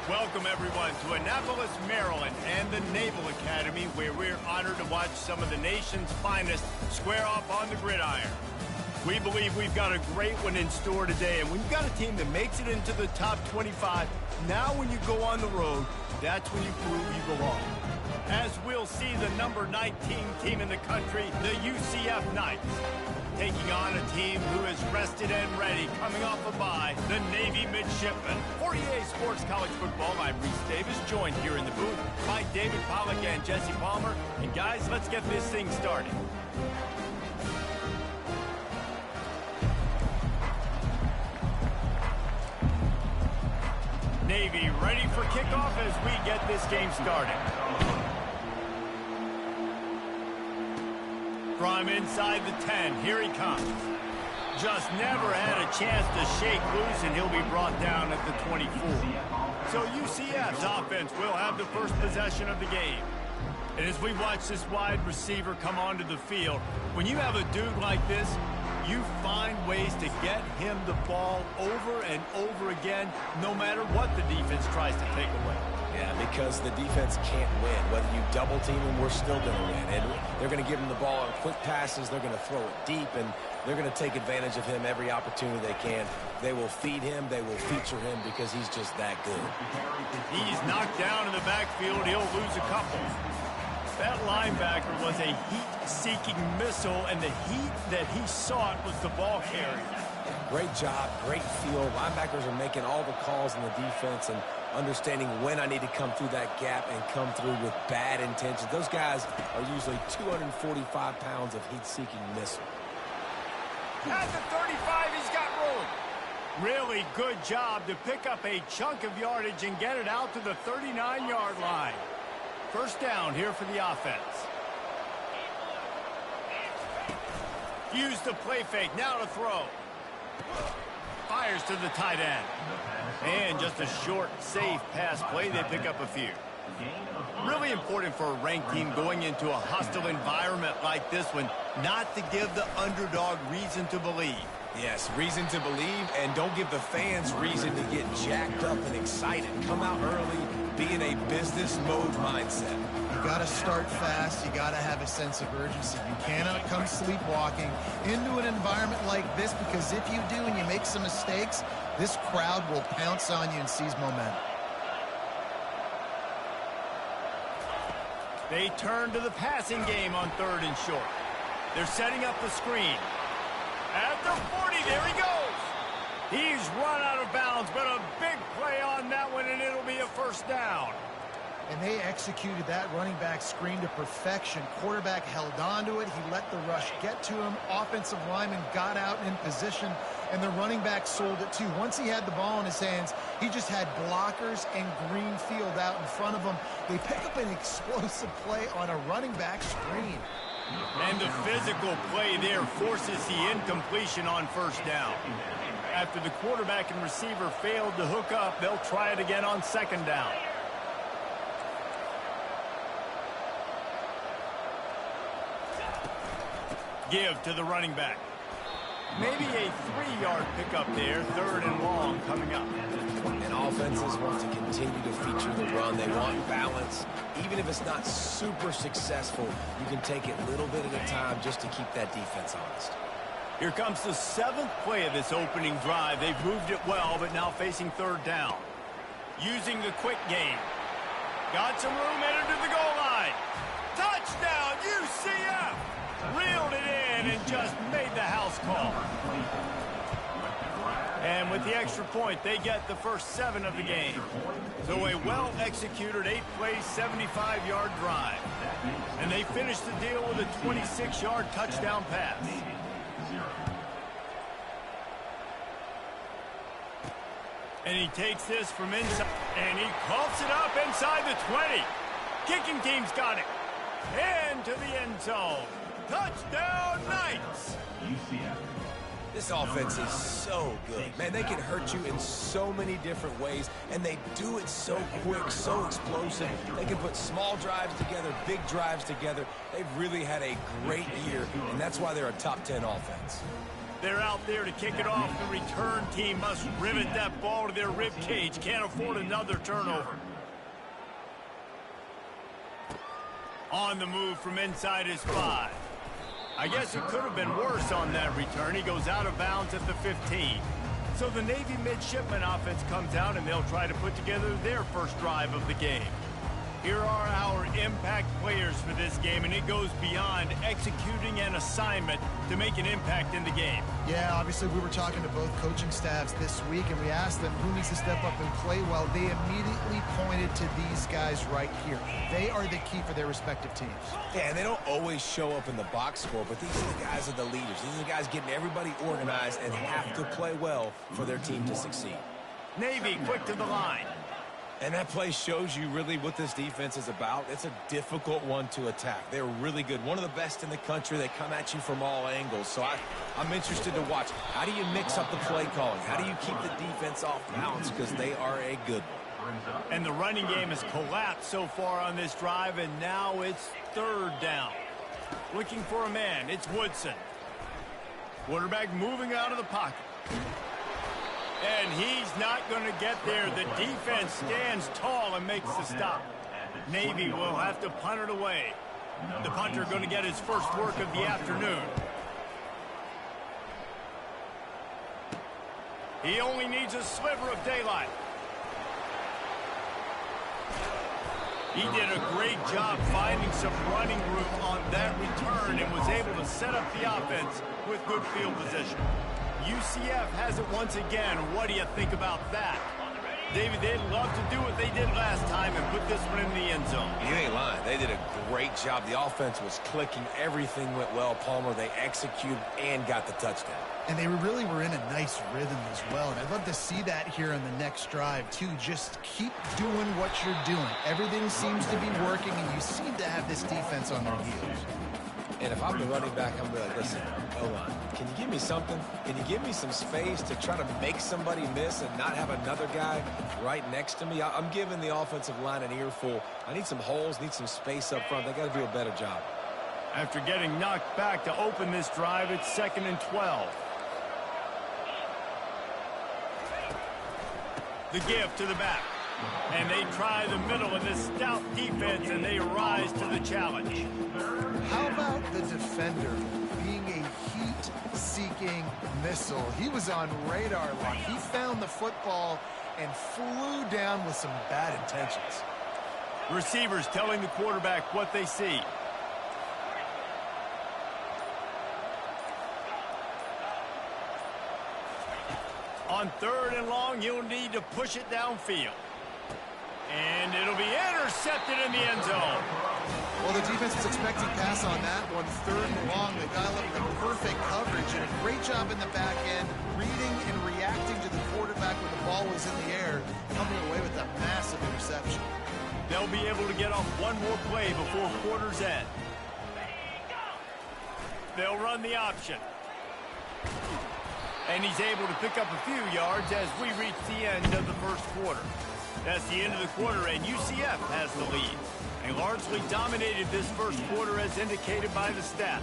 Welcome, everyone, to Annapolis, Maryland, and the Naval Academy, where we're honored to watch some of the nation's finest square off on the gridiron. We believe we've got a great one in store today, and when you've got a team that makes it into the top 25, now when you go on the road, that's when you prove you belong. As we'll see the number 19 team in the country, the UCF Knights, taking on a team who is rested and ready, coming off a bye, the Navy Midshipmen. For EA Sports College Football, I'm Reese Davis, joined here in the booth by David Pollack and Jesse Palmer. And guys, let's get this thing started. Navy ready for kickoff as we get this game started. From inside the 10, here he comes. Just never had a chance to shake loose, and he'll be brought down at the 24. So UCF's offense will have the first possession of the game. And as we watch this wide receiver come onto the field, when you have a dude like this, you find ways to get him the ball over and over again, no matter what the defense tries to take away. Yeah, because the defense can't win. Whether you double team him, we're still going to win. And they're going to give him the ball on quick passes. They're going to throw it deep, and they're going to take advantage of him every opportunity they can. They will feed him. They will feature him because he's just that good. He's knocked down in the backfield. He'll lose a couple. That linebacker was a heat-seeking missile, and the heat that he sought was the ball carrier. Great job, great feel. Linebackers are making all the calls in the defense and understanding when I need to come through that gap and come through with bad intentions. Those guys are usually 245 pounds of heat-seeking missile. At the 35, he's got room. Really good job to pick up a chunk of yardage and get it out to the 39-yard line. First down here for the offense. Use the play fake, now to throw. Fires to the tight end. And just a short, safe pass play, they pick up a few. Really important for a ranked team going into a hostile environment like this one, not to give the underdog reason to believe. Yes, reason to believe, and don't give the fans reason to get jacked up and excited. Come out early, be in a business mode mindset. You got to start fast. You got to have a sense of urgency. You cannot come sleepwalking into an environment like this, because if you do and you make some mistakes, this crowd will pounce on you and seize momentum. They turn to the passing game on 3rd and short. They're setting up the screen. At the 40, there he goes. He's run out of bounds, but a big play on that one, and it'll be a first down. And they executed that running back screen to perfection. Quarterback held on to it. He let the rush get to him. Offensive lineman got out in position, and the running back sold it too. Once he had the ball in his hands, he just had blockers and green field out in front of him. They pick up an explosive play on a running back screen. And the physical play there forces the incompletion on first down. After the quarterback and receiver failed to hook up, they'll try it again on 2nd down. Give to the running back. Maybe a 3-yard pickup there, 3rd and long coming up. And offenses want to continue to feature the run. They want balance. Even if it's not super successful, you can take it little bit at a time just to keep that defense honest. Here comes the 7th play of this opening drive. They've moved it well, but now facing 3rd down. Using the quick game. Got some room, entered to the goal line. Touchdown, UCF! Reeled it in and just made the house call. And with the extra point, they get the first 7 of the game. So a well-executed 8-play, 75-yard drive. And they finish the deal with a 26-yard touchdown pass. And he takes this from inside, and he coughs it up inside the 20. Kicking team's got it. And to the end zone. Touchdown, Knights! This offense is so good. Man, they can hurt you in so many different ways, and they do it so quick, so explosive. They can put small drives together, big drives together. They've really had a great year, and that's why they're a top 10 offense. They're out there to kick it off. The return team must rivet that ball to their rib cage. Can't afford another turnover. On the move from inside his 5. I guess it could have been worse on that return. He goes out of bounds at the 15. So the Navy midshipman offense comes out, and they'll try to put together their first drive of the game. Here are our impact players for this game, and it goes beyond executing an assignment to make an impact in the game. Yeah, obviously we were talking to both coaching staffs this week, and we asked them who needs to step up and play well. They immediately pointed to these guys right here. They are the key for their respective teams. Yeah, and they don't always show up in the box score, but these are the guys that are the leaders. These are the guys getting everybody organized and have to play well for their team to succeed. Navy quick to the line. And that play shows you really what this defense is about. It's a difficult one to attack. They're really good. One of the best in the country. They come at you from all angles. So I'm interested to watch. How do you mix up the play calling? How do you keep the defense off balance? Because they are a good one. And the running game has collapsed so far on this drive, and now it's 3rd down. Looking for a man. It's Woodson. Quarterback moving out of the pocket. And he's not going to get there. The defense stands tall and makes the stop. Navy will have to punt it away. The punter going to get his first work of the afternoon. He only needs a sliver of daylight. He did a great job finding some running room on that return and was able to set up the offense with good field position. UCF has it once again. What do you think about that? David, they'd love to do what they did last time and put this one in the end zone. You ain't lying. They did a great job. The offense was clicking. Everything went well, Palmer. They executed and got the touchdown. And they really were in a nice rhythm as well. And I'd love to see that here on the next drive, too. Just keep doing what you're doing. Everything seems to be working, and you seem to have this defense on their heels. And if I'm the running back, I'm going to be like, listen, hold on. Can you give me something? Can you give me some space to try to make somebody miss and not have another guy right next to me? I'm giving the offensive line an earful. I need some holes, need some space up front. They got to do a better job. After getting knocked back to open this drive, it's 2nd and 12. The give to the back. And they try the middle of this stout defense, and they rise to the challenge. How about the defender being a heat-seeking missile? He was on radar lock. He found the football and flew down with some bad intentions. Receivers telling the quarterback what they see. On 3rd and long, you'll need to push it downfield. And it'll be intercepted in the end zone. Well, the defense is expecting pass on that one. 3rd and long, they dial up the perfect coverage and a great job in the back end, reading and reacting to the quarterback when the ball was in the air, coming away with a massive interception. They'll be able to get off one more play before quarter's end. They'll run the option. And he's able to pick up a few yards as we reach the end of the first quarter. That's the end of the quarter, and UCF has the lead. They largely dominated this first quarter as indicated by the stats.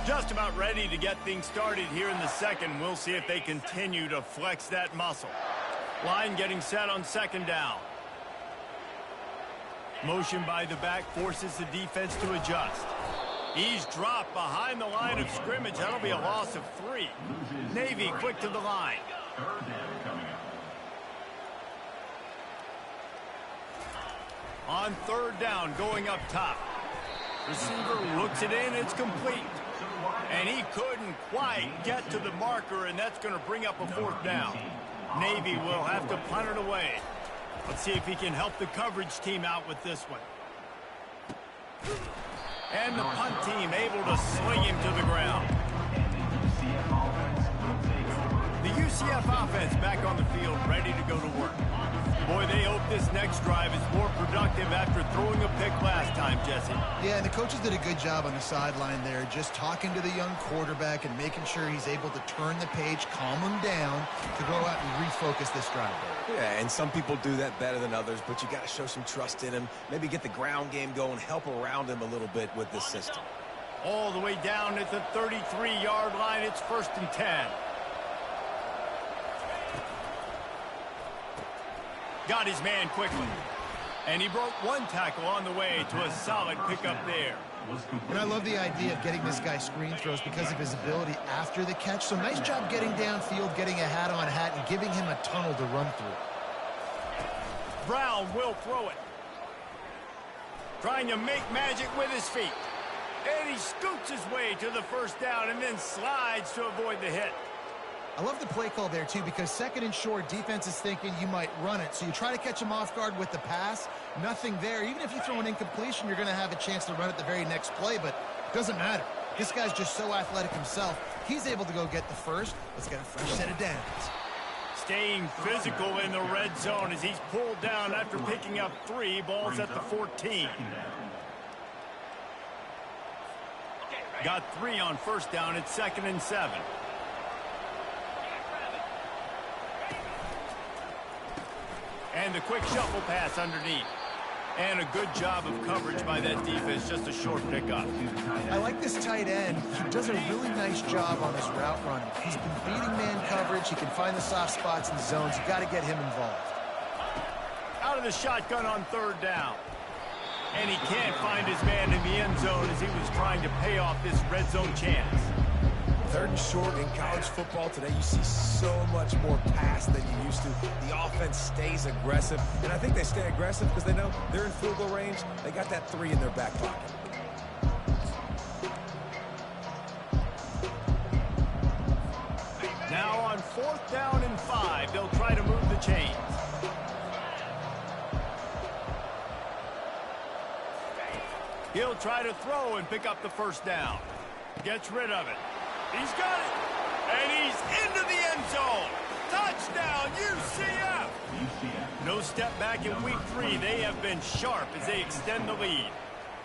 Just about ready to get things started here in the second. We'll see if they continue to flex that muscle. Line getting set on 2nd down. Motion by the back forces the defense to adjust. He's dropped behind the line of scrimmage. That'll be a loss of 3. Navy quick to the line. On 3rd down, going up top. Receiver looks it in. It's complete. And he couldn't quite get to the marker, and that's going to bring up a 4th down. Navy will have to punt it away. Let's see if he can help the coverage team out with this one. And the punt team able to sling him to the ground. The UCF offense back on the field, ready to go to work. Boy, they hope this next drive is more productive after throwing a pick last time, Jesse. Yeah, and the coaches did a good job on the sideline there, just talking to the young quarterback and making sure he's able to turn the page, calm him down to go out and refocus this drive. Yeah, and some people do that better than others, but you got to show some trust in him. Maybe get the ground game going, help around him a little bit with this system. All the way down at the 33-yard line, it's 1st and 10. Got his man quickly. And he broke one tackle on the way to a solid pickup there. And I love the idea of getting this guy screen throws because of his ability after the catch. So nice job getting downfield, getting a hat-on hat, and giving him a tunnel to run through. Brown will throw it. Trying to make magic with his feet. And he scoots his way to the first down and then slides to avoid the hit. I love the play call there, too, because 2nd and short, defense is thinking you might run it. So you try to catch him off guard with the pass. Nothing there. Even if you throw an incompletion, you're going to have a chance to run it the very next play, but it doesn't matter. This guy's just so athletic himself. He's able to go get the first. Let's get a fresh set of downs. Staying physical in the red zone as he's pulled down after picking up 3 balls at the 14. Got 3 on first down at 2nd and 7. And the quick shuffle pass underneath. And a good job of coverage by that defense, just a short pickup. I like this tight end. He does a really nice job on his route running. He's been beating man coverage. He can find the soft spots and zones. You got to get him involved. Out of the shotgun on 3rd down. And he can't find his man in the end zone as he was trying to pay off this red zone chance. 3rd and short in college football today, you see so much more pass than you used to. The offense stays aggressive, and I think they stay aggressive because they know they're in field goal range. They got that 3 in their back pocket. Now on 4th down and 5, they'll try to move the chains. He'll try to throw and pick up the first down. Gets rid of it. He's got it. And he's into the end zone. Touchdown, UCF. No step back in week 3. They have been sharp as they extend the lead.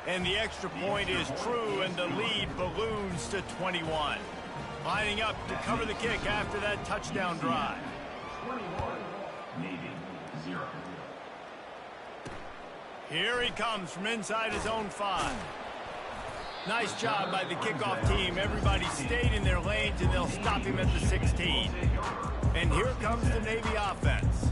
And the extra point is true, and the lead balloons to 21. Lining up to cover the kick after that touchdown drive. 21, Navy, 0. Here he comes from inside his own 5. Nice job by the kickoff team. Everybody stayed in their lanes, and they'll stop him at the 16. And here comes the Navy offense.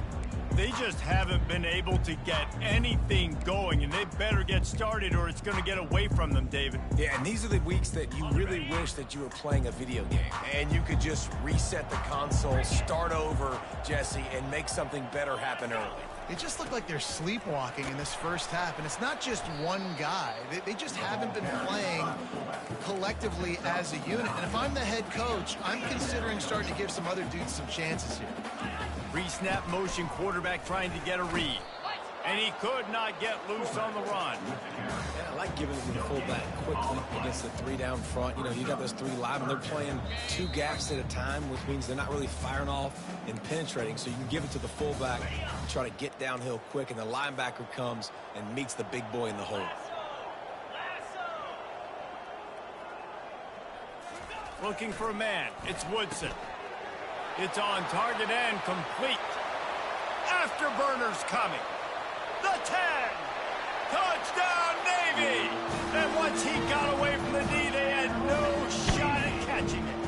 They just haven't been able to get anything going, and they better get started or it's going to get away from them, David. Yeah, and these are the weeks that you really wish that you were playing a video game, and you could just reset the console, start over, Jesse, and make something better happen early. They just look like they're sleepwalking in this first half, and it's not just one guy. They just haven't been playing collectively as a unit. And if I'm the head coach, I'm considering starting to give some other dudes some chances here. Pre-snap motion quarterback trying to get a read. And he could not get loose on the run. Yeah, I like giving it to the fullback quickly against the 3 down front. You know, you got those 3 live, and they're playing 2 gaps at a time, which means they're not really firing off and penetrating. So you can give it to the fullback, try to get downhill quick, and the linebacker comes and meets the big boy in the hole. Looking for a man. It's Woodson. It's on target and complete. Afterburners coming. The 10. Touchdown, Navy. And once he got away from the D, they had no shot at catching it.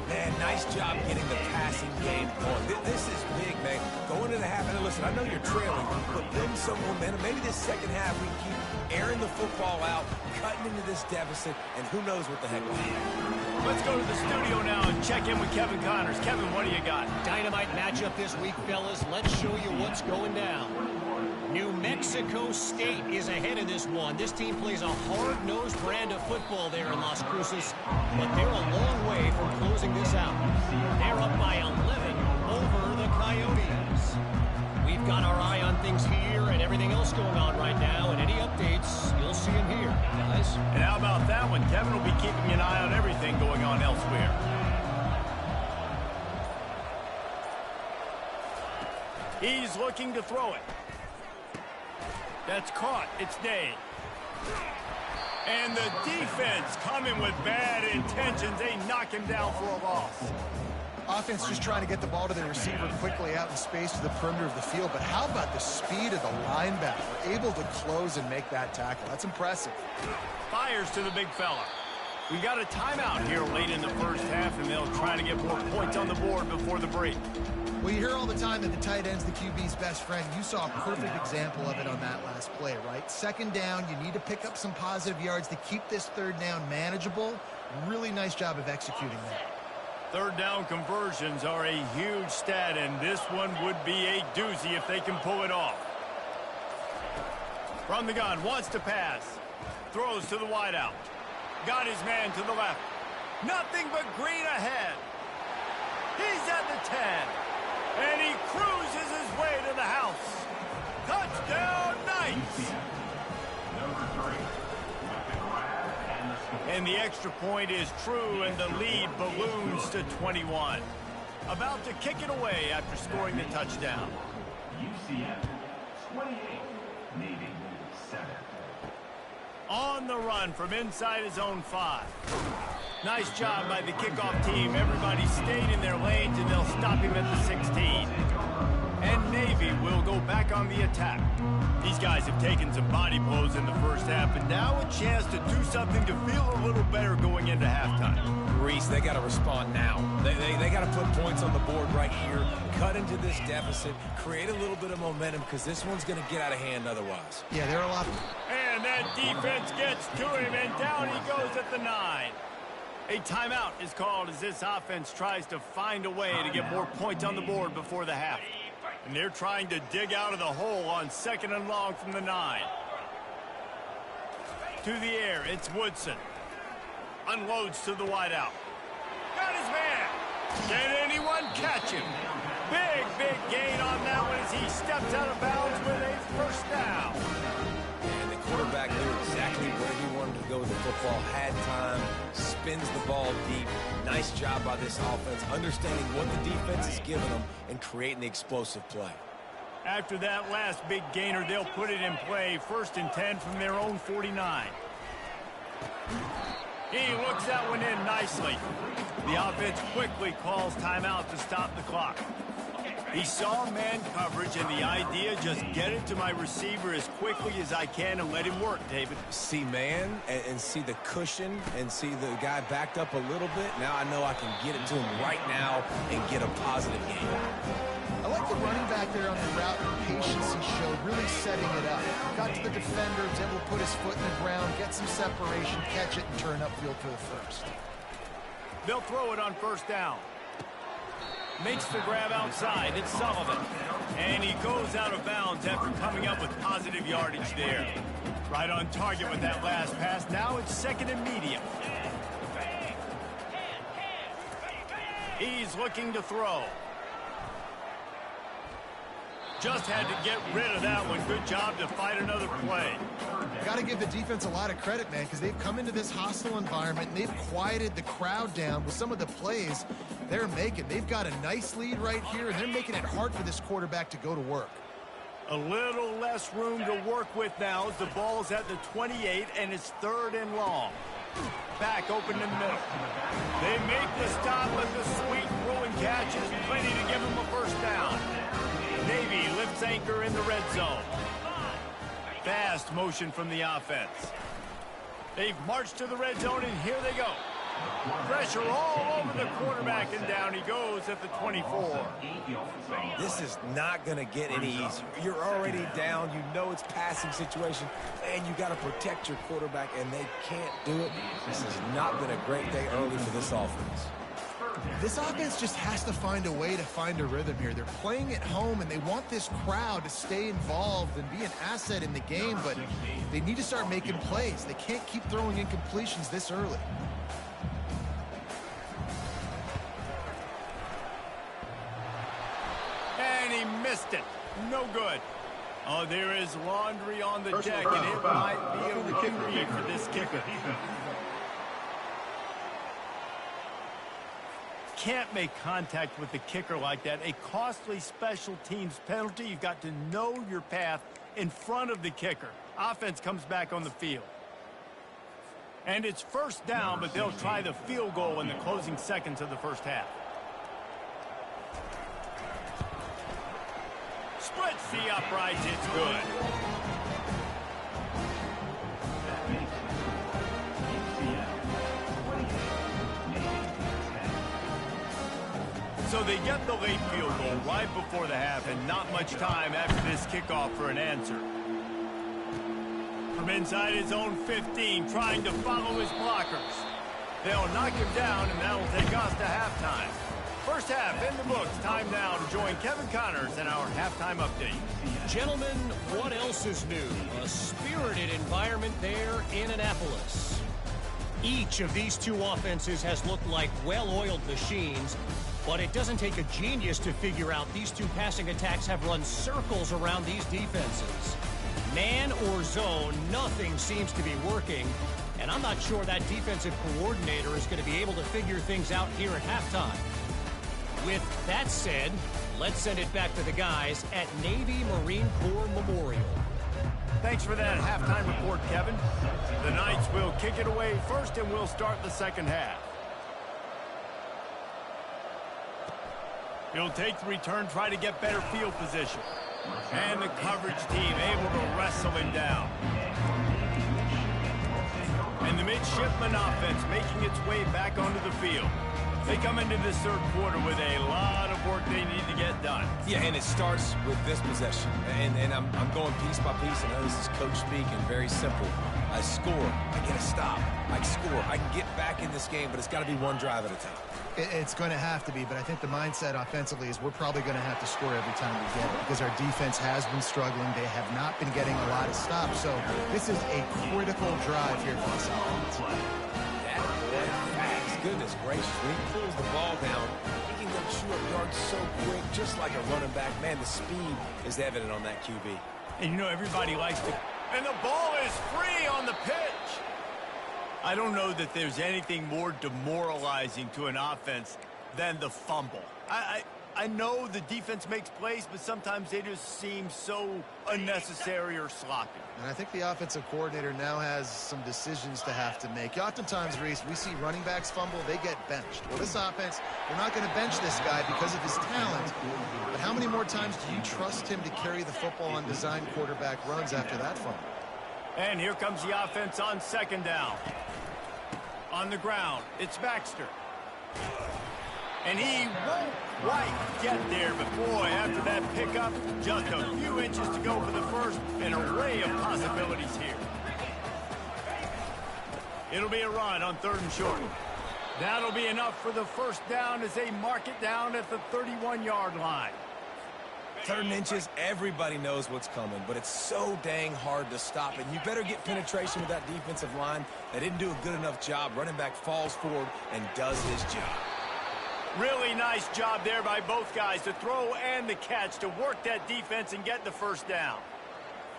Man, nice job getting the passing game going. This is big, man. Going into the half, and listen, I know you're trailing, but building some momentum. Maybe this second half we keep airing the football out, cutting into this deficit, and who knows what the heck will happen. Let's go to the studio now and check in with Kevin Connors. Kevin, what do you got? Dynamite matchup this week, fellas. Let's show you what's going down. New Mexico State is ahead of this one. This team plays a hard-nosed brand of football there in Las Cruces, but they're a long way from closing this out. They're up by 11 over the Coyotes. We've got our eye on things here and everything else going on right now, and any updates, you'll see them here, guys. And how about that one? Kevin will be keeping an eye on everything going on elsewhere. He's looking to throw it. That's caught. It's Day. And the defense coming with bad intentions. They knock him down for a loss. Offense just trying to get the ball to the receiver quickly out in space to the perimeter of the field. But how about the speed of the linebacker? Able to close and make that tackle. That's impressive. Fires to the big fella. We got a timeout here late in the first half, and they'll try to get more points on the board before the break. Well, you hear all the time that the tight end's the QB's best friend. You saw a perfect example of it on that last play, right? Second down, you need to pick up some positive yards to keep this third down manageable. Really nice job of executing that. Third down conversions are a huge stat, and this one would be a doozy if they can pull it off. From the gun, wants to pass. Throws to the wideout. Got his man to the left. Nothing but green ahead. He's at the 10. And he cruises his way to the house. Touchdown, Knights! And the extra point is true, and the lead balloons to 21. About to kick it away after scoring the touchdown. UCF 28, Navy 7. On the run from inside his own 5. Nice job by the kickoff team. Everybody stayed in their lanes, and they'll stop him at the 16. And Navy will go back on the attack. These guys have taken some body blows in the first half, and now a chance to do something to feel a little better going into halftime. Reese, they got to respond now. They got to put points on the board right here, cut into this deficit, create a little bit of momentum, because this one's going to get out of hand otherwise. Yeah, there are a lot. And that defense gets to him, and down he goes at the 9. A timeout is called as this offense tries to find a way to get more points on the board before the half. And they're trying to dig out of the hole on 2nd and long from the 9. To the air, it's Woodson. Unloads to the wideout. Got his man. Can anyone catch him? Big gain on that one as he steps out of bounds with a first down. And the quarterback knew exactly where he wanted to go with the football, had time, spins the ball deep. Nice job by this offense, understanding what the defense is giving them and creating the explosive play. After that last big gainer, they'll put it in play. 1st and 10 from their own 49. He looks that one in nicely. The offense quickly calls timeout to stop the clock. He saw man coverage, and the idea, just get it to my receiver as quickly as I can and let him work, David. See man and see the cushion and see the guy backed up a little bit. Now I know I can get it to him right now and get a positive gain. I like the running back there on the route and patience he showed, really setting it up. Got to the defender, was able to put his foot in the ground, get some separation, catch it, and turn upfield for the first. They'll throw it on 1st down. Makes the grab outside. It's Sullivan. And he goes out of bounds after coming up with positive yardage there. Right on target with that last pass. Now it's 2nd and medium. He's looking to throw. Just had to get rid of that one. Good job to fight another play. Got to give the defense a lot of credit, man, because they've come into this hostile environment and they've quieted the crowd down with some of the plays they're making. They've got a nice lead right here, and they're making it hard for this quarterback to go to work. A little less room to work with now as the ball's at the 28, and it's 3rd and long. Back open in the middle. They make the stop with the sweet throwing catch. It's plenty to give them a first down. Navy lifts anchor in the red zone. Fast motion from the offense. They've marched to the red zone, and here they go. Pressure all over the quarterback, and down he goes at the 24. This is not going to get any easier. You're already down. You know it's passing situation, and you got to protect your quarterback, and they can't do it. This has not been a great day early for this offense. This offense just has to find a way to find a rhythm here. They're playing at home, and they want this crowd to stay involved and be an asset in the game, but they need to start making plays. They can't keep throwing incompletions this early. And he missed it. No good. Oh, there is laundry on the deck, and it might be a reprieve for this kicker. can't make contact with the kicker like that. A costly special teams penalty. You've got to know your path in front of the kicker. Offense comes back on the field. And it's first down, but they'll try the field goal in the closing seconds of the first half. Splits the uprights. It's good. So they get the late field goal right before the half, and not much time after this kickoff for an answer. From inside his own 15, trying to follow his blockers. They'll knock him down, and that'll take us to halftime. First half in the books. Time now to join Kevin Connors in our halftime update. Gentlemen, what else is new? A spirited environment there in Annapolis. Each of these two offenses has looked like well-oiled machines, but it doesn't take a genius to figure out these two passing attacks have run circles around these defenses. Man or zone, nothing seems to be working, and I'm not sure that defensive coordinator is going to be able to figure things out here at halftime. With that said, let's send it back to the guys at Navy Marine Corps Memorial. Thanks for that halftime report, Kevin. The Knights will kick it away first, and we'll start the second half. He'll take the return, try to get better field position. And the coverage team able to wrestle him down. And the midshipman offense making its way back onto the field. They come into this third quarter with a lot of work they need to get done. Yeah, and it starts with this possession. And I'm going piece by piece. I know this is coach speak and very simple. I score. I get a stop. I score. I can get back in this game, but it's got to be one drive at a time. It's going to have to be, but I think the mindset offensively is we're probably going to have to score every time we get it because our defense has been struggling. They have not been getting a lot of stops, so this is a critical drive here for this offense. That boy fast. Goodness gracious. When he pulls the ball down, he can go chew up yards so quick, just like a running back. Man, the speed is evident on that QB. And you know everybody likes to... And the ball is free on the pitch. I don't know that there's anything more demoralizing to an offense than the fumble. I know the defense makes plays, but sometimes they just seem so unnecessary or sloppy. And I think the offensive coordinator now has some decisions to have to make. Oftentimes, Reese, we see running backs fumble, they get benched. Well, this offense, they're not going to bench this guy because of his talent. But how many more times do you trust him to carry the football on design quarterback runs after that fumble? And here comes the offense on second down. On the ground, it's Baxter. And he won't quite get there, but boy, after that pickup, just a few inches to go for the first, an array of possibilities here. It'll be a run on third and short. That'll be enough for the first down as they mark it down at the 31-yard line. Third and inches, everybody knows what's coming, but it's so dang hard to stop. And you better get penetration with that defensive line. They didn't do a good enough job. Running back falls forward and does his job. Really nice job there by both guys, the throw and the catch, to work that defense and get the first down.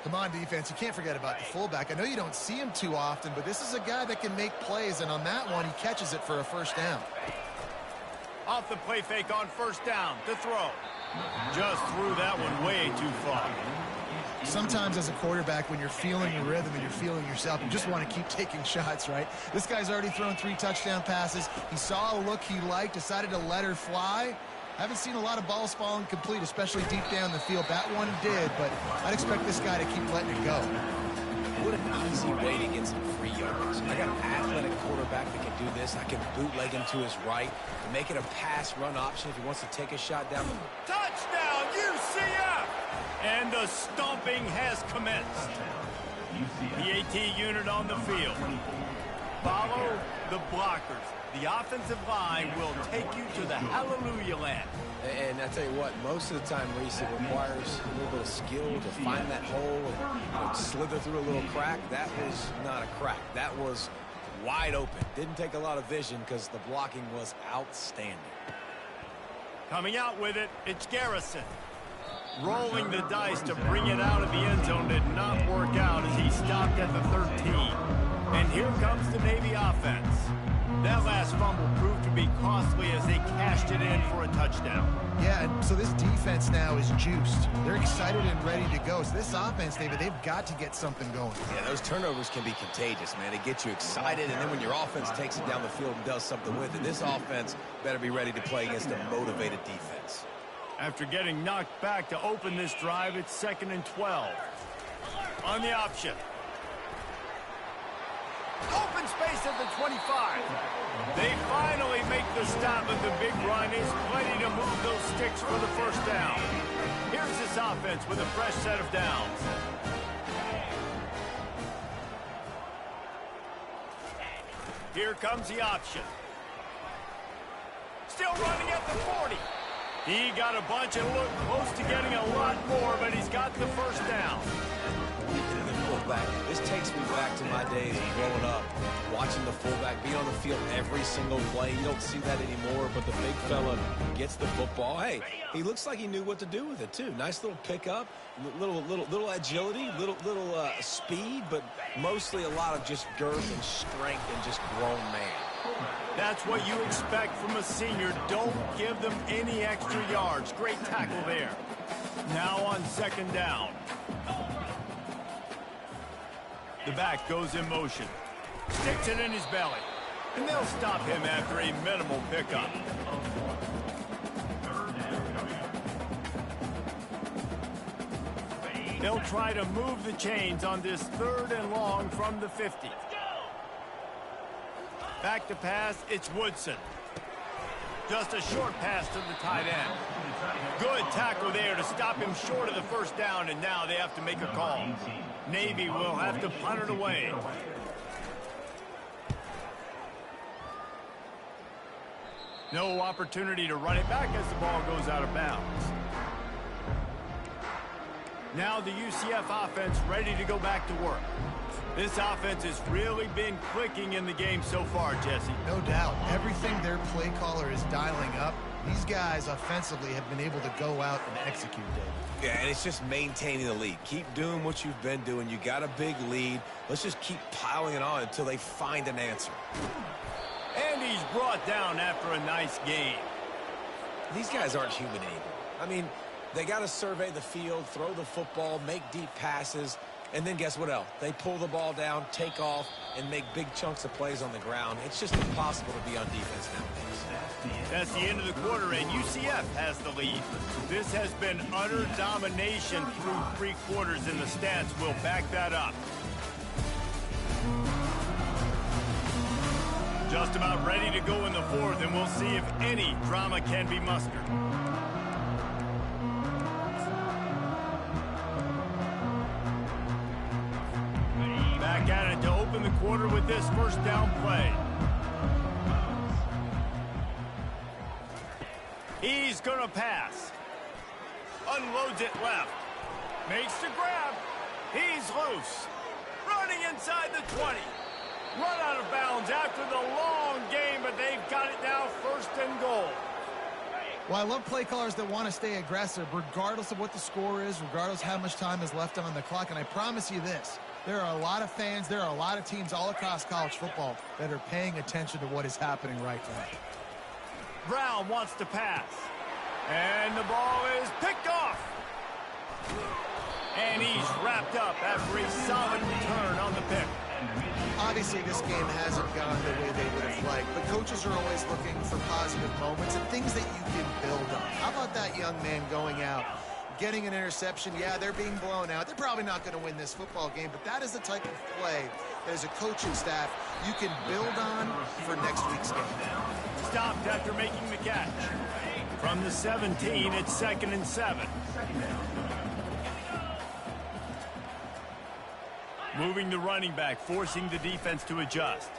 Come on, defense. You can't forget about the fullback. I know you don't see him too often, but this is a guy that can make plays, and on that one, he catches it for a first down. Off the play fake on first down, the throw. Just threw that one way too far. Sometimes as a quarterback, when you're feeling your rhythm and you're feeling yourself, you just want to keep taking shots, right? This guy's already thrown 3 touchdown passes. He saw a look he liked, decided to let her fly. Haven't seen a lot of balls falling complete, especially deep down the field. That one did, but I'd expect this guy to keep letting it go. What an easy way to get some free yards. I got an athletic quarterback that can do this. I can bootleg him to his right to make it a pass-run option if he wants to take a shot down. Touchdown, UCF! And the stomping has commenced. The AT unit on the field. Follow the blockers. The offensive line will take you to the hallelujah land. And I tell you what, most of the time, Reese, it requires a little bit of skill to find that hole and slither through a little crack. That was not a crack. That was wide open. Didn't take a lot of vision because the blocking was outstanding. Coming out with it, it's Garrison. Rolling the dice to bring it out of the end zone did not work out as he stopped at the 13. And here comes the Navy offense. That last fumble proved to be costly as they cashed it in for a touchdown. Yeah, and so this defense now is juiced. They're excited and ready to go. So this offense, David, they've got to get something going. Yeah, those turnovers can be contagious, man. They get you excited, and then when your offense takes it down the field and does something with it, this offense better be ready to play against a motivated defense. After getting knocked back to open this drive, it's 2nd and 12. On the option. Open space at the 25. They finally make the stop, but the big run is plenty to move those sticks for the first down. Here's this offense with a fresh set of downs. Here comes the option. Still running at the 40. He got a bunch and looked close to getting a lot more, but he's got the first down. This takes me back to my days growing up, watching the fullback be on the field every single play. You don't see that anymore, but the big fella gets the football. Hey, he looks like he knew what to do with it too. Nice little pickup, little agility, little speed, but mostly a lot of just girth and strength and just grown man. That's what you expect from a senior. Don't give them any extra yards. Great tackle there. Now on 2nd down. The back goes in motion. Sticks it in his belly. And they'll stop him after a minimal pickup. They'll try to move the chains on this 3rd and long from the 50. Back to pass, it's Woodson. Just a short pass to the tight end. Good tackle there to stop him short of the first down, and now they have to make a call. Navy will have to punt it away. No opportunity to run it back as the ball goes out of bounds. Now the UCF offense ready to go back to work. This offense has really been clicking in the game so far, Jesse. No doubt. Everything their play caller is dialing up, these guys offensively have been able to go out and execute, David. Yeah, and it's just maintaining the lead. Keep doing what you've been doing. You got a big lead. Let's just keep piling it on until they find an answer. And he's brought down after a nice game. These guys aren't human anymore. I mean, they got to survey the field, throw the football, make deep passes, and then guess what else? They pull the ball down, take off, and make big chunks of plays on the ground. It's just impossible to be on defense nowadays. That's the end of the quarter, and UCF has the lead. This has been utter domination through 3 quarters, and the stats will back that up. Just about ready to go in the 4th, and we'll see if any drama can be mustered. Back at it to open the quarter with this first down play. He's going to pass. Unloads it left. Makes the grab. He's loose. Running inside the 20. Run out of bounds after the long game, but they've got it now 1st and goal. Well, I love play callers that want to stay aggressive regardless of what the score is, regardless how much time is left on the clock. And I promise you this, there are a lot of fans, there are a lot of teams all across college football that are paying attention to what is happening right now. Brown wants to pass. And the ball is picked off. And he's wrapped up after a solid return on the pick. Obviously, this game hasn't gone the way they would have liked, but coaches are always looking for positive moments and things that you can build on. How about that young man going out, getting an interception? Yeah, they're being blown out. They're probably not going to win this football game, but that is the type of play that as a coaching staff you can build on for next week's game. Stopped after making the catch. From the 17, it's 2nd and 7. Moving the running back, forcing the defense to adjust.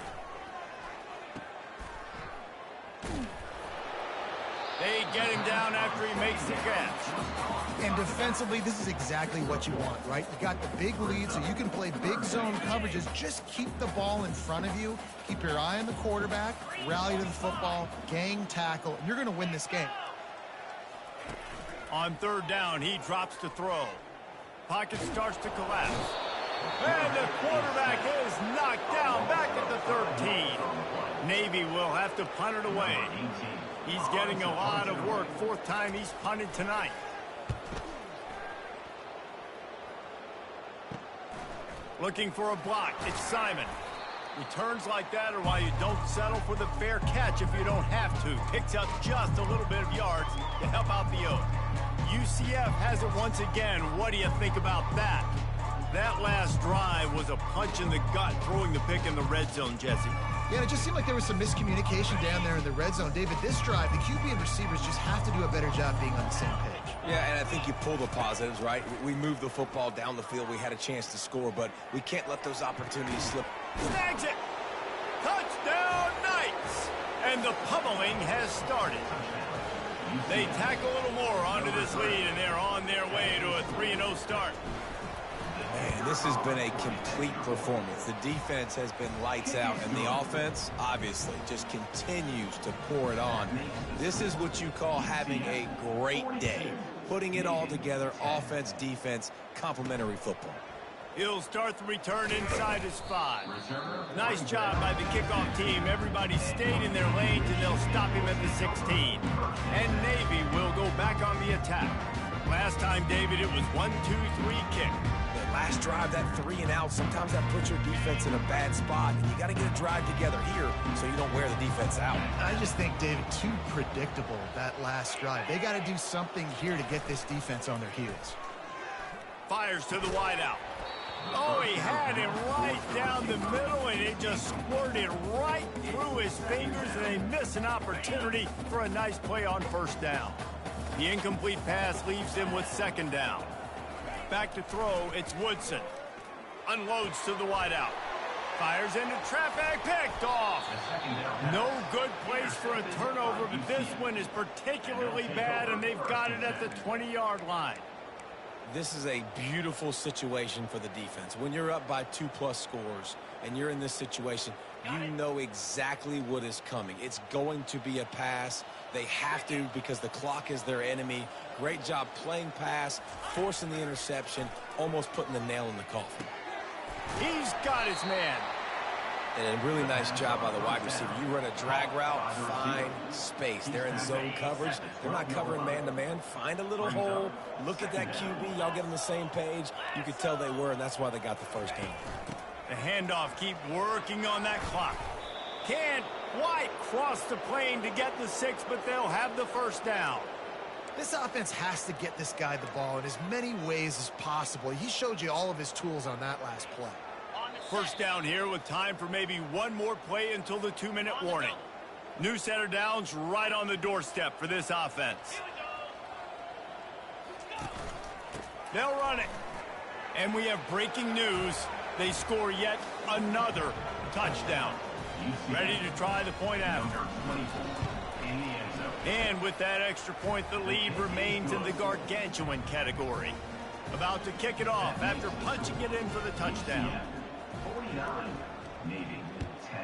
They get him down after he makes the catch. And defensively, this is exactly what you want, right? You got the big lead, so you can play big zone coverages. Just keep the ball in front of you. Keep your eye on the quarterback, rally to the football, gang tackle, and you're going to win this game. On 3rd down, he drops to throw. Pocket starts to collapse. And the quarterback is knocked down back at the 13. Navy will have to punt it away. He's getting a lot of work. Fourth time he's punted tonight. Looking for a block. It's Simon. Returns like that are why you don't settle for the fair catch if you don't have to. Picks up just a little bit of yards to help out the Oak. UCF has it once again. What do you think about that? That last drive was a punch in the gut, throwing the pick in the red zone, Jesse. Yeah, it just seemed like there was some miscommunication down there in the red zone. David, this drive, the QB and receivers just have to do a better job being on the same page. Yeah, and I think you pull the positives, right? We moved the football down the field. We had a chance to score, but we can't let those opportunities slip. Snags it! Touchdown, Knights! And the pummeling has started. They tack a little more onto this lead, and they're on their way to a 3-0 start. Man, this has been a complete performance. The defense has been lights out, and the offense, obviously, just continues to pour it on. This is what you call having a great day. Putting it all together, offense, defense, complementary football. He'll start the return inside his 5. Nice job by the kickoff team. Everybody stayed in their lanes, and they'll stop him at the 16. And Navy will go back on the attack. Last time, David, it was 1-2-3 kick. Last drive, that 3 and out, sometimes that puts your defense in a bad spot, and you got to get a drive together here so you don't wear the defense out. I just think, David, too predictable, that last drive. They got to do something here to get this defense on their heels. Fires to the wideout. Oh, he had him right down the middle, and it just squirted right through his fingers, and they miss an opportunity for a nice play on first down. The incomplete pass leaves him with second down. Back to throw, it's Woodson. Unloads to the wideout. Fires into traffic, picked off. No good place for a turnover, but this one is particularly bad, and they've got it at the 20-yard line. This is a beautiful situation for the defense. When you're up by 2+ scores and you're in this situation, you know exactly what is coming. It's going to be a pass. They have to because the clock is their enemy. Great job playing pass, forcing the interception, almost putting the nail in the coffin. He's got his man. And a really nice job by the wide receiver. You run a drag route, find space. They're in zone coverage. They're not covering man-to-man. Find a little hole. Look at that QB. Y'all get on the same page. You could tell they were, and that's why they got the first down. The handoff, keep working on that clock. Can't quite cross the plane to get the 6, but they'll have the first down. This offense has to get this guy the ball in as many ways as possible. He showed you all of his tools on that last play. First down here with time for maybe one more play until the 2-minute warning. New set of downs right on the doorstep for this offense. They'll run it. And we have breaking news. They score yet another touchdown. Ready to try the point after. And with that extra point, the lead remains in the gargantuan category. About to kick it off after punching it in for the touchdown. 49, Navy 10.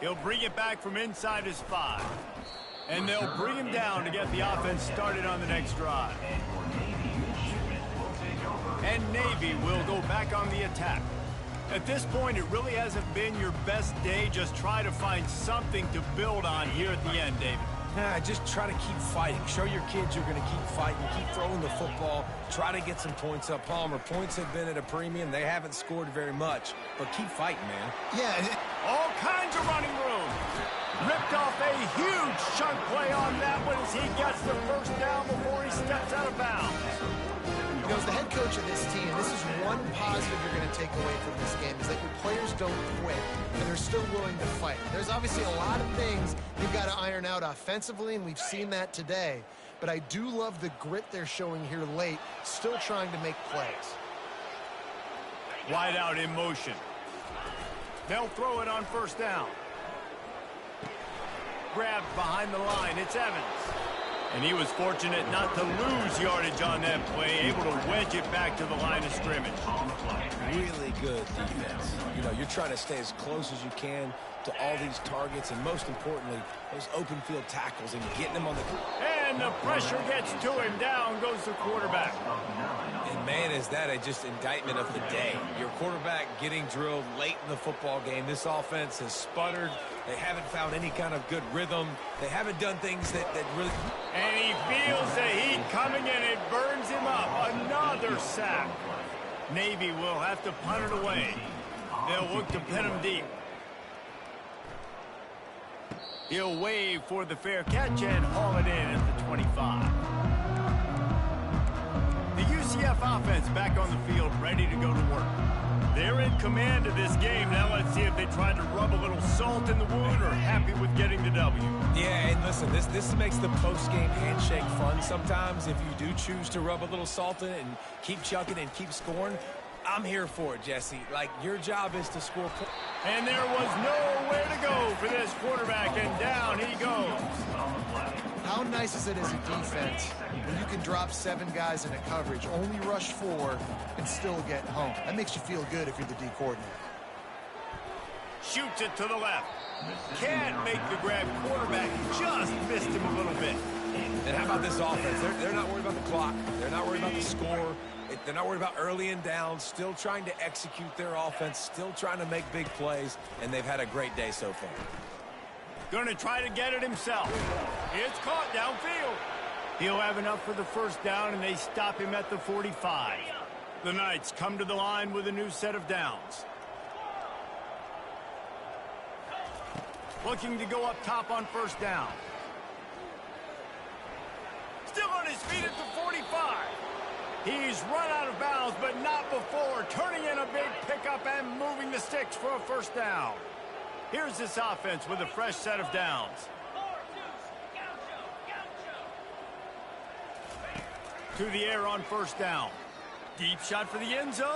He'll bring it back from inside his 5. And they'll bring him down to get the offense started on the next drive. And Navy will go back on the attack. At this point, it really hasn't been your best day. Just try to find something to build on here at the end, David. Just try to keep fighting. Show your kids you're going to keep fighting. Keep throwing the football. Try to get some points up. Palmer, points have been at a premium. They haven't scored very much, but keep fighting, man. Yeah. All kinds of running room. Ripped off a huge chunk play on that one as he gets the first down before he steps out of bounds. You know, as the head coach of this team, this is one positive you're going to take away from this game, is that your players don't quit, and they're still willing to fight. There's obviously a lot of things you've got to iron out offensively, and we've seen that today. But I do love the grit they're showing here late, still trying to make plays. Wide out in motion. They'll throw it on first down. Grabbed behind the line. It's Evans. And he was fortunate not to lose yardage on that play, able to wedge it back to the line of scrimmage. Really good defense. You know, you're trying to stay as close as you can to all these targets, and most importantly, those open field tackles and getting them on the... And the pressure gets to him. Down goes the quarterback. And, man, is that just indictment of the day. Your quarterback getting drilled late in the football game. This offense has sputtered. They haven't found any kind of good rhythm. They haven't done things that really... And he feels the heat coming, and it burns him up. Another sack. Navy will have to punt it away. They'll look to pin him deep. He'll wave for the fair catch and haul it in at the 25. The UCF offense back on the field, ready to go to work. They're in command of this game. Now let's see if they try to rub a little salt in the wound or happy with getting the W. Yeah, and listen, this makes the post-game handshake fun sometimes. If you do choose to rub a little salt in it and keep chucking and keep scoring, I'm here for it, Jesse. Like, your job is to score points. And there was nowhere to go for this quarterback, and down he goes. How nice is it as a defense when you can drop 7 guys in a coverage, only rush 4, and still get home? That makes you feel good if you're the D coordinator. Shoots it to the left. Can't make the grab. Quarterback just missed him a little bit. And how about this offense? They're not worried about the clock. They're not worried about the score. They're not worried about early and down. Still trying to execute their offense. Still trying to make big plays. And they've had a great day so far. Going to try to get it himself. It's caught downfield. He'll have enough for the first down, and they stop him at the 45. The Knights come to the line with a new set of downs. Looking to go up top on first down. Still on his feet at the 45. He's run out of bounds, but not before turning in a big pickup and moving the sticks for a first down. Here's this offense with a fresh set of downs. To the air on first down. Deep shot for the end zone.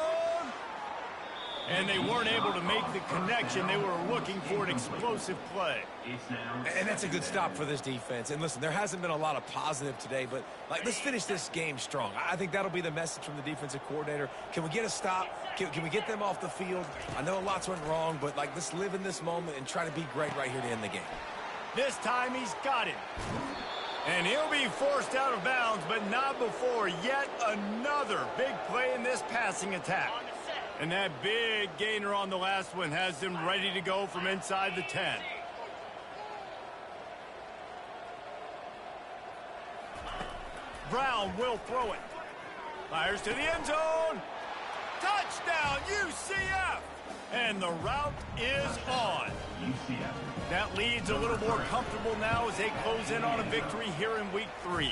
And they weren't able to make the connection. They were looking for an explosive play. And that's a good stop for this defense. And listen, there hasn't been a lot of positive today, but let's finish this game strong. I think that'll be the message from the defensive coordinator. Can we get a stop? Can we get them off the field? I know lots went wrong, but let's live in this moment and try to be great right here to end the game. This time he's got it. And he'll be forced out of bounds, but not before yet another big play in this passing attack. And that big gainer on the last one has them ready to go from inside the 10. Brown will throw it. Fires to the end zone. Touchdown, UCF! And the route is on. That lead's a little more comfortable now as they close in on a victory here in week 3.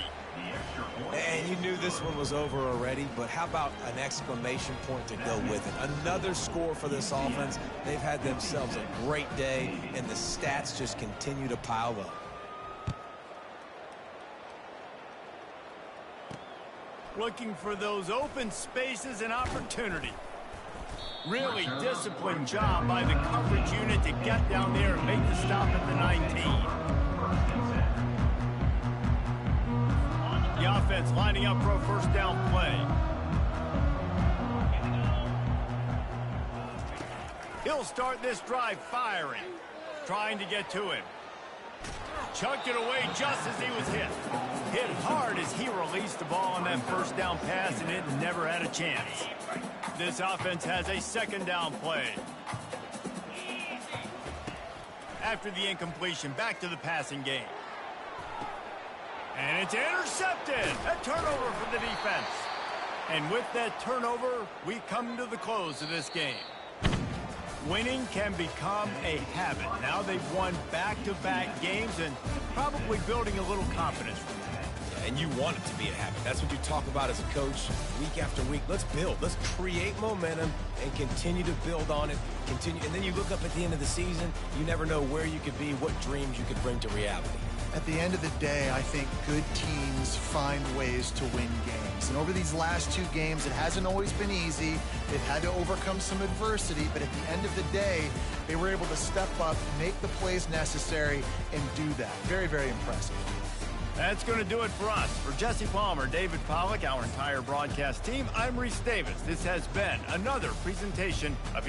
And you knew this one was over already, but how about an exclamation point to go with it? Another score for this offense. They've had themselves a great day, and the stats just continue to pile up. Looking for those open spaces and opportunity. Really disciplined job by the coverage unit to get down there and make the stop at the 19. The offense lining up for a first down play. He'll start this drive firing, trying to get to him. Chucked it away just as he was hit. Hit hard as he released the ball on that first down pass, and it never had a chance. This offense has a second down play. After the incompletion, back to the passing game. And it's intercepted. A turnover for the defense. And with that turnover, we come to the close of this game. Winning can become a habit. Now they've won back-to-back games and probably building a little confidence from that. And you want it to be a habit. That's what you talk about as a coach week after week. Let's build. Let's create momentum and continue to build on it. Continue, and then you look up at the end of the season, you never know where you could be, what dreams you could bring to reality. At the end of the day, I think good teams find ways to win games. And over these last 2 games, it hasn't always been easy. They've had to overcome some adversity, but at the end of the day, they were able to step up, make the plays necessary, and do that. Very, very impressive. That's going to do it for us. For Jesse Palmer, David Pollack, our entire broadcast team, I'm Reese Davis. This has been another presentation of